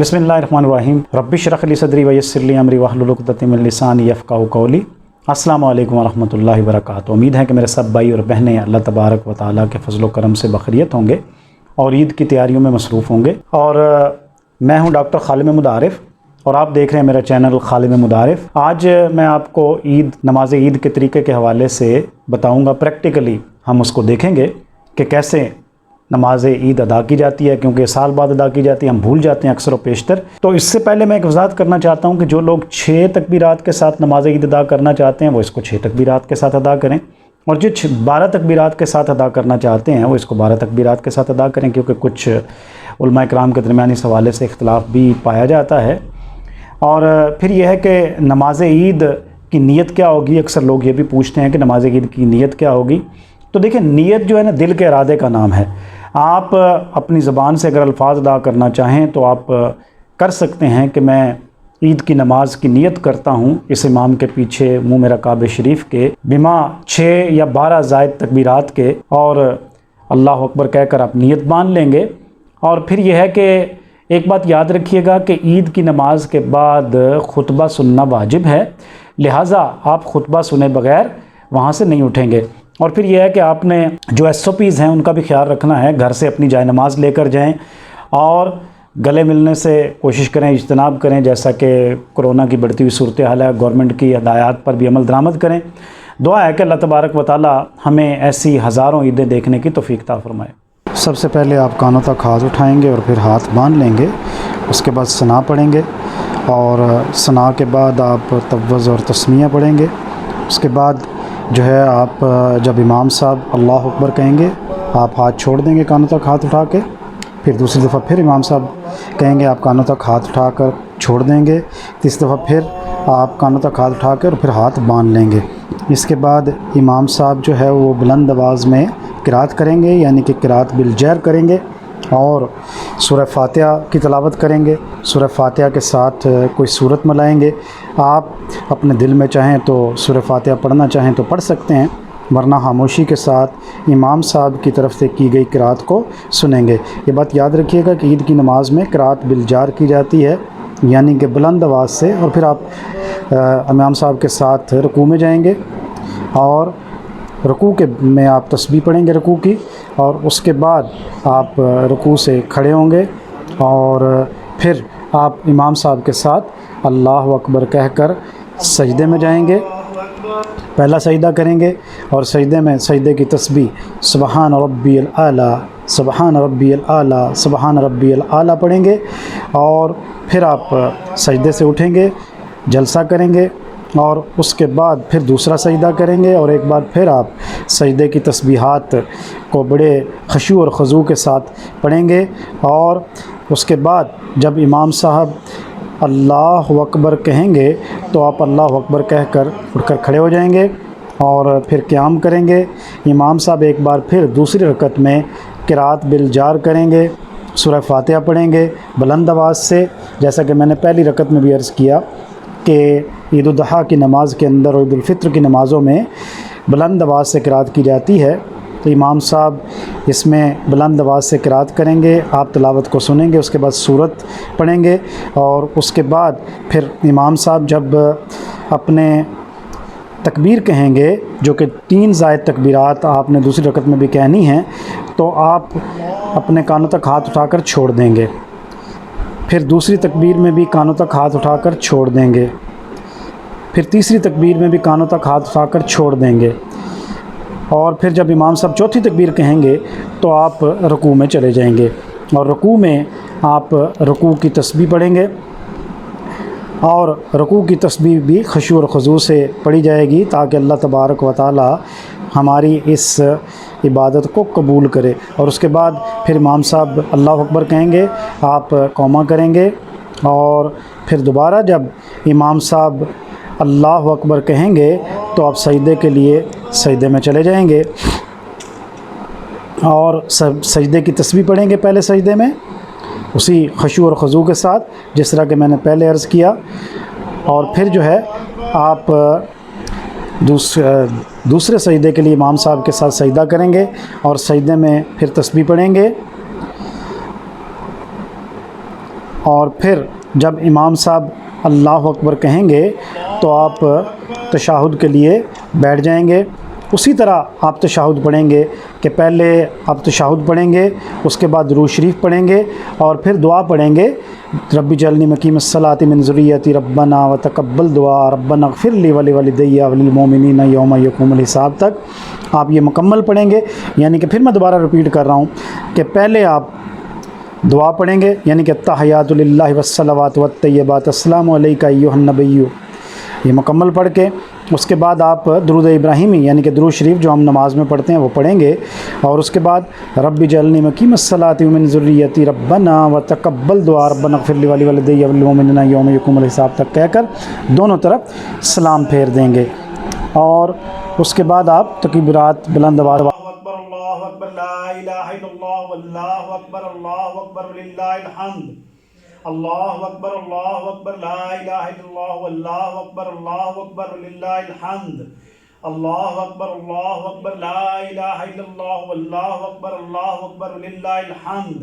بسم اللہ الرحمن الرحیم رب اشرح لی صدری ویسر لی امری واحلل عقدۃ من لسانی یفقہوا قولی۔ السلام علیکم ورحمۃ اللہ وبرکاتہ۔ امید ہے کہ میرے سب بھائی اور بہنیں اللہ تبارک و تعالیٰ کے فضل و کرم سے بخیریت ہوں گے اور عید کی تیاریوں میں مصروف ہوں گے۔ اور میں ہوں ڈاکٹر خالد محمود عارف اور آپ دیکھ رہے ہیں میرا چینل خالد محمود عارف۔ آج میں آپ کو نماز عید کے طریقے کے حوالے سے بتاؤں گا، پریکٹیکلی ہم اس کو دیکھیں گے کہ کیسے نماز عید ادا کی جاتی ہے، کیونکہ سال بعد ادا کی جاتی ہے، ہم بھول جاتے ہیں اکثر و بیشتر۔ تو اس سے پہلے میں ایک وضاحت کرنا چاہتا ہوں کہ جو لوگ 6 تکبیرات کے ساتھ نماز عید ادا کرنا چاہتے ہیں وہ اس کو 6 تکبیرات کے ساتھ ادا کریں، اور جو 12 تکبیرات کے ساتھ ادا کرنا چاہتے ہیں وہ اس کو 12 تکبیرات کے ساتھ ادا کریں، کیونکہ کچھ علماء کرام کے درمیان اس حوالے سے اختلاف بھی پایا جاتا ہے۔ اور پھر یہ ہے کہ نماز عید کی نیت کیا ہوگی، اکثر لوگ یہ بھی پوچھتے ہیں کہ نماز عید کی نیت کیا ہوگی۔ تو دیکھیں، نیت جو ہے نا دل کے ارادے کا نام ہے۔ آپ اپنی زبان سے اگر الفاظ ادا کرنا چاہیں تو آپ کر سکتے ہیں کہ میں عید کی نماز کی نیت کرتا ہوں اس امام کے پیچھے منہ میرا کعبہ شریف کے بما 6 یا 12 زائد تکبیرات کے، اور اللہ اکبر کہہ کر آپ نیت باندھ لیں گے۔ اور پھر یہ ہے کہ ایک بات یاد رکھیے گا کہ عید کی نماز کے بعد خطبہ سننا واجب ہے، لہٰذا آپ خطبہ سنے بغیر وہاں سے نہیں اٹھیں گے۔ اور پھر یہ ہے کہ آپ نے جو SOPs ہیں ان کا بھی خیال رکھنا ہے، گھر سے اپنی جائے نماز لے کر جائیں اور گلے ملنے سے کوشش کریں، اجتناب کریں، جیسا کہ کورونا کی بڑھتی ہوئی صورتحال ہے، گورنمنٹ کی ہدایات پر بھی عمل درآمد کریں۔ دعا ہے کہ اللہ تبارک و تعالی ہمیں ایسی ہزاروں عیدیں دیکھنے کی توفیق عطا فرمائے۔ سب سے پہلے آپ کانوں تک ہاتھ اٹھائیں گے اور پھر ہاتھ باندھ لیں گے، اس کے بعد ثنا پڑھیں گے، اور ثنا کے بعد آپ تفویض اور تسمیہ پڑھیں گے۔ اس کے بعد جو ہے آپ جب امام صاحب اللہ اکبر کہیں گے آپ ہاتھ چھوڑ دیں گے کانوں تک ہاتھ اٹھا کے، پھر دوسری دفعہ پھر امام صاحب کہیں گے آپ کانوں تک ہاتھ اٹھا کر چھوڑ دیں گے، تیسری دفعہ پھر آپ کانوں تک ہاتھ اٹھا کر پھر ہاتھ باندھ لیں گے۔ اس کے بعد امام صاحب جو ہے وہ بلند آواز میں قرات کریں گے، یعنی کہ قرات بالجہر کریں گے، اور سورہ فاتحہ کی تلاوت کریں گے۔ سورہ فاتحہ کے ساتھ کوئی سورت ملائیں گے۔ آپ اپنے دل میں چاہیں تو سورہ فاتحہ پڑھنا چاہیں تو پڑھ سکتے ہیں، ورنہ خاموشی کے ساتھ امام صاحب کی طرف سے کی گئی قرات کو سنیں گے۔ یہ بات یاد رکھیے گا کہ عید کی نماز میں قرات بالجہر کی جاتی ہے، یعنی کہ بلند آواز سے، اور پھر آپ امام صاحب کے ساتھ رکوع میں جائیں گے، اور رکوع میں آپ تسبیح پڑھیں گے رکوع کی، اور اس کے بعد آپ رکوع سے کھڑے ہوں گے، اور پھر آپ امام صاحب کے ساتھ اللہ اکبر کہہ کر سجدے میں جائیں گے۔ پہلا سجدہ کریں گے، اور سجدے میں سجدے کی تسبیح سبحان ربی الاعلیٰ سبحان ربی الاعلیٰ سبحان ربی الاعلیٰ پڑھیں گے، اور پھر آپ سجدے سے اٹھیں گے، جلسہ کریں گے، اور اس کے بعد پھر دوسرا سجدہ کریں گے، اور ایک بار پھر آپ سجدے کی تسبیحات کو بڑے خشوع اور خضوع کے ساتھ پڑھیں گے، اور اس کے بعد جب امام صاحب اللہ اکبر کہیں گے تو آپ اللہ اکبر کہہ کر اٹھ کر کھڑے ہو جائیں گے، اور پھر قیام کریں گے۔ امام صاحب ایک بار پھر دوسری رکعت میں قرات بالجہر کریں گے، سورہ فاتحہ پڑھیں گے بلند آواز سے، جیسا کہ میں نے پہلی رکعت میں بھی عرض کیا کہ عید الضحیٰ کی نماز کے اندر اور ال-Fitr کی نمازوں میں بلند آواز سے قرات کی جاتی ہے، تو امام صاحب اس میں بلند آواز سے قرات کریں گے، آپ تلاوت کو سنیں گے، اس کے بعد سورت پڑھیں گے، اور اس کے بعد پھر امام صاحب جب اپنے تکبیر کہیں گے، جو کہ 3 زائد تکبیرات آپ نے دوسری رکعت میں بھی کہنی ہیں، تو آپ اپنے کانوں تک ہاتھ اٹھا کر چھوڑ دیں گے، پھر دوسری تکبیر میں بھی کانوں تک ہاتھ اٹھا کر چھوڑ دیں گے، پھر تیسری تکبیر میں بھی کانوں تک ہاتھ اٹھا کر چھوڑ دیں گے، اور پھر جب امام صاحب چوتھی تکبیر کہیں گے تو آپ رکوع میں چلے جائیں گے، اور رکوع میں آپ رکوع کی تسبیح پڑھیں گے، اور رکوع کی تسبیح بھی خشوع اور خضوع سے پڑھی جائے گی، تاکہ اللہ تبارک و تعالی ہماری اس عبادت کو قبول کرے۔ اور اس کے بعد پھر امام صاحب اللہ اکبر کہیں گے، آپ قومہ کریں گے، اور پھر دوبارہ جب امام صاحب اللہ اکبر کہیں گے تو آپ سجدے کے لیے سجدے میں چلے جائیں گے، اور سجدے کی تسبیح پڑھیں گے پہلے سجدے میں اسی خشوع اور خضوع کے ساتھ، جس طرح کہ میں نے پہلے عرض کیا، اور پھر جو ہے آپ دوسرے سجدے کے لیے امام صاحب کے ساتھ سجدہ کریں گے، اور سجدے میں پھر تسبیح پڑھیں گے، اور پھر جب امام صاحب اللہ اکبر کہیں گے تو آپ تشہد کے لیے بیٹھ جائیں گے۔ اسی طرح آپ تشہد پڑھیں گے کہ پہلے آپ تشہد پڑھیں گے، اس کے بعد درود شریف پڑھیں گے، اور پھر دعا پڑھیں گے رب اجعلنی مقیم الصلاۃ من ذریتی ربنا وتقبل دعا ربنا اغفر لی ولوالدی وللمؤمنین یوم یقوم الحساب تک آپ یہ مکمل پڑھیں گے۔ یعنی کہ پھر میں دوبارہ رپیٹ کر رہا ہوں کہ پہلے آپ دعا پڑھیں گے، یعنی کہ التحیات للہ والصلوات والطیبات السلام علیک ایھا النبی، یہ مکمل پڑھ کے اس کے بعد آپ درود ابراہیمی یعنی کہ درود شریف جو ہم نماز میں پڑھتے ہیں وہ پڑھیں گے، اور اس کے بعد رب اجعلنی مقیم الصلاۃ ومن ذریتی ربنا وتقبل دعا ربنا اغفر لی ولوالدی وللمؤمنین یوم یقوم الحساب تک کہہ کر دونوں طرف سلام پھیر دیں گے، اور اس کے بعد آپ تکبیرات بلند آواز اللہ اکبر لا الہ الا اللہ واللہ اکبر وللہ الحمد، اللہ اکبر لا الہ الا اللہ واللہ اکبر وللہ الحمد، اللہ اکبر لا الہ الا اللہ واللہ اکبر وللہ الحمد۔